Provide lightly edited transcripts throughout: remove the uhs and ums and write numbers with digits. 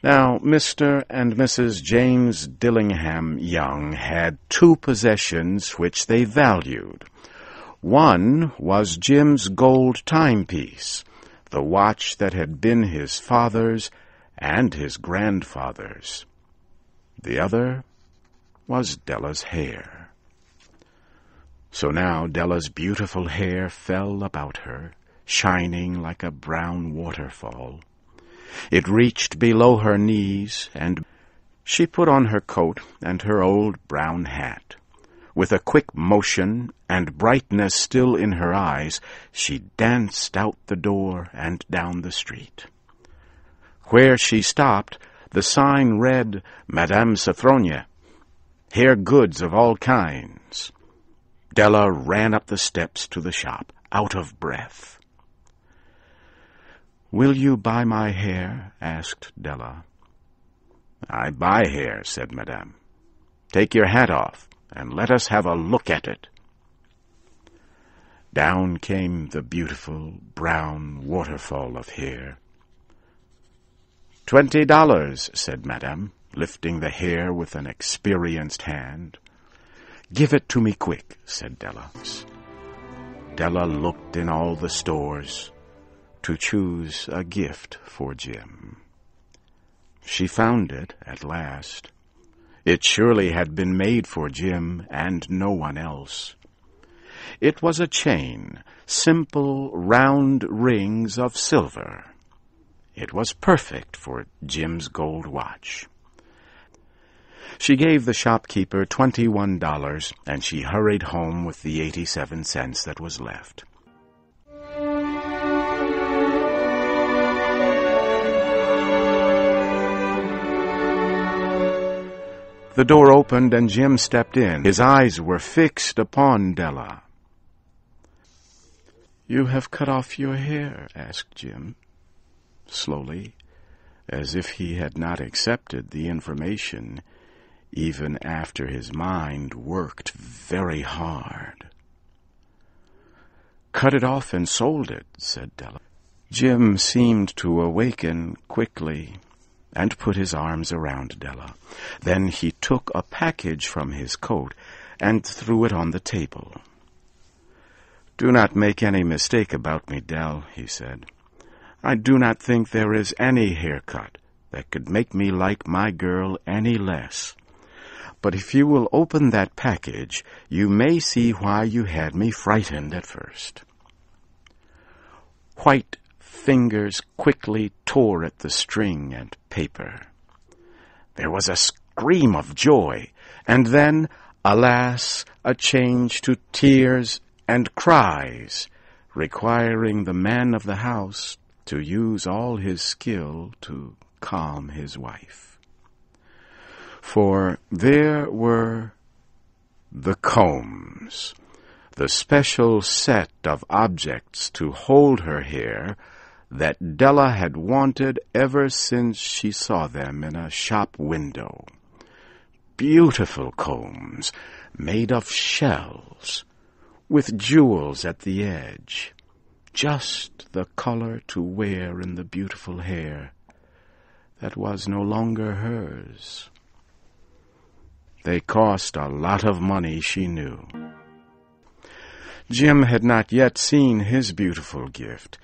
Now, Mr. and Mrs. James Dillingham Young had two possessions which they valued. One was Jim's gold timepiece, the watch that had been his father's and his grandfather's. The other was Della's hair. So now Della's beautiful hair fell about her, shining like a brown waterfall. It reached below her knees, and she put on her coat and her old brown hat. With a quick motion and brightness still in her eyes, she danced out the door and down the street. Where she stopped, the sign read, Madame Sophronia, hair goods of all kinds. Della ran up the steps to the shop, out of breath. "Will you buy my hair?" asked Della. "I buy hair," said Madame. "Take your hat off, and let us have a look at it." Down came the beautiful brown waterfall of hair. $20, said Madame, lifting the hair with an experienced hand. "Give it to me quick," said Della. Della looked in all the stores to choose a gift for Jim. She found it at last. It surely had been made for Jim and no one else. It was a chain, simple round rings of silver. It was perfect for Jim's gold watch. She gave the shopkeeper $21, and she hurried home with the 87 cents that was left. The door opened and Jim stepped in. His eyes were fixed upon Della. "You have cut off your hair?" asked Jim, slowly, as if he had not accepted the information, even after his mind worked very hard. "Cut it off and sold it," said Della. Jim seemed to awaken quickly and put his arms around Della. Then he took a package from his coat and threw it on the table. "Do not make any mistake about me, Dell," he said. "I do not think there is any haircut that could make me like my girl any less. But if you will open that package, you may see why you had me frightened at first." White fingers quickly tore at the string and paper. There was a scream of joy, and then, alas, a change to tears and cries, requiring the man of the house to use all his skill to calm his wife. For there were the combs, the special set of objects to hold her hair that Della had wanted ever since she saw them in a shop window. Beautiful combs made of shells, with jewels at the edge, just the color to wear in the beautiful hair that was no longer hers. They cost a lot of money, she knew. Jim had not yet seen his beautiful gift.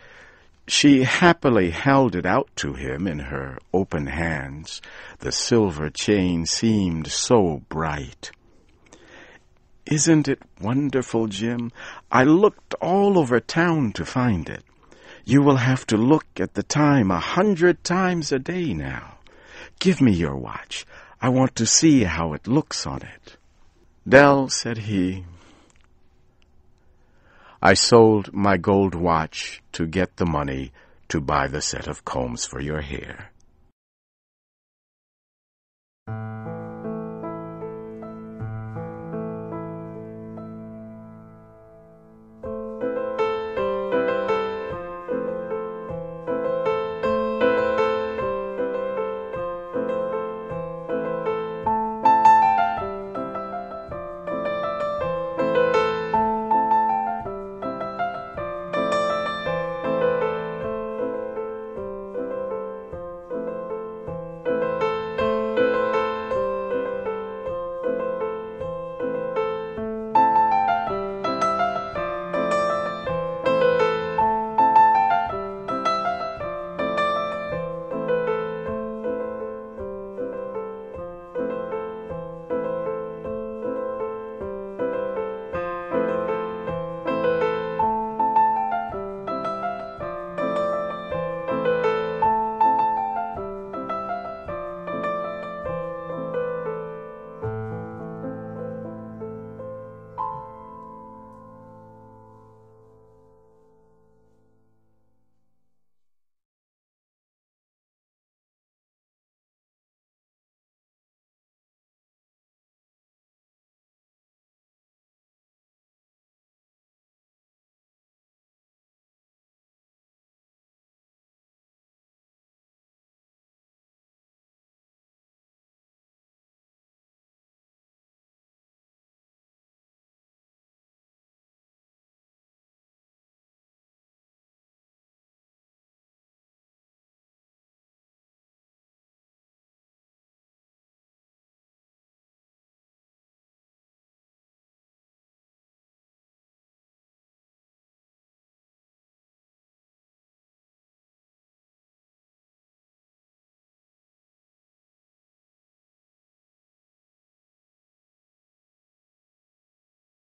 She happily held it out to him in her open hands. The silver chain seemed so bright. "Isn't it wonderful, Jim? I looked all over town to find it. You will have to look at the time 100 times a day now. Give me your watch. I want to see how it looks on it." "Dell," said he, "I sold my gold watch to get the money to buy the set of combs for your hair."